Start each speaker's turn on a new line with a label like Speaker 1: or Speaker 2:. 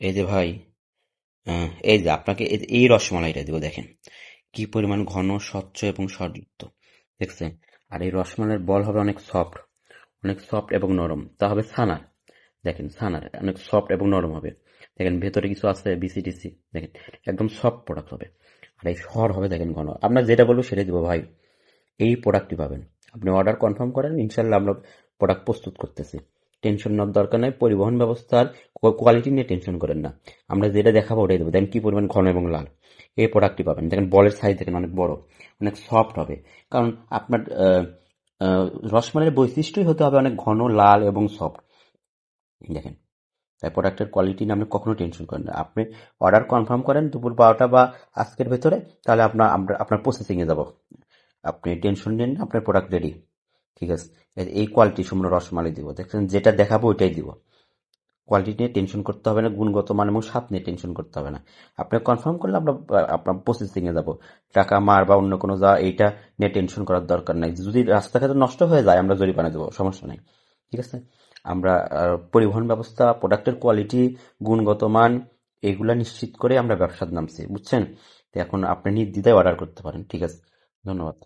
Speaker 1: এই যে ভাই, এই যে আপনাকে এই রসমালাইটা দিব, দেখেন কি পরিমাণ ঘন, স্বচ্ছ এবং সরযুক্ত, দেখছেন? আর এই রসমালাইয়ের বল হবে অনেক সফট, অনেক সফট এবং নরম। তা হবে ছানার, দেখেন ছানার অনেক সফট এবং নরম হবে। দেখেন ভেতরে কিছু আছে বিসিটিসি, দেখেন একদম সফট প্রোডাক্ট হবে। আর এই সর হবে দেখেন ঘন। আপনার যেটা বলবো সেটাই দিব ভাই, এই প্রোডাক্টটি পাবেন। আপনি অর্ডার কনফার্ম করেন, ইনশাল্লাহ আমরা প্রোডাক্ট প্রস্তুত করতেছি। টেনশন নেওয়ার দরকার নাই, পরিবহন ব্যবস্থার কোয়ালিটি নিয়ে টেনশন করেন না। আমরা যেটা দেখাবো ওটাই দেবো। দেখেন কি পরিমাণ ঘন এবং লাল এই প্রোডাক্টটি পাবেন। দেখেন বলের সাইজ দেখেন অনেক বড়, অনেক সফট হবে। কারণ আপনার রসমালাইয়ের বৈশিষ্ট্যই হতে হবে অনেক ঘন, লাল এবং সফট। দেখেন, তাই প্রোডাক্টের কোয়ালিটি নিয়ে আপনি কখনো টেনশন করেন না। আপনি অর্ডার কনফার্ম করেন দুপুর 12টা বা আজকের ভেতরে, তাহলে আমরা আপনার প্রসেসিংয়ে যাব। আপনি টেনশন নেন না, আপনার প্রোডাক্ট রেডি। ঠিক আছে, এই কোয়ালিটি সম্পূর্ণ রসমালাই দিব। দেখছেন যেটা দেখাবো ওইটাই দিব। কোয়ালিটি নিয়ে টেনশন করতে হবে না, গুণগত মান এবং স্বাদ নিয়ে টেনশন করতে হবে না। আপনি কনফার্ম করলে আমরা আপনার প্রসেসিংয়ে যাব। টাকা মার বা অন্য কোনো যা এইটা নিয়ে টেনশন করার দরকার নাই। যদি রাস্তাঘাটে নষ্ট হয়ে যায় আমরা জরিমানা দেবো, সমস্যা নাই। ঠিক আছে, আমরা পরিবহন ব্যবস্থা, প্রোডাক্টের কোয়ালিটি, গুণগত মান এগুলা নিশ্চিত করে আমরা ব্যবসার নামছি, বুঝছেন? তো এখন আপনি নির্দ্বিধায় অর্ডার করতে পারেন। ঠিক আছে, ধন্যবাদ।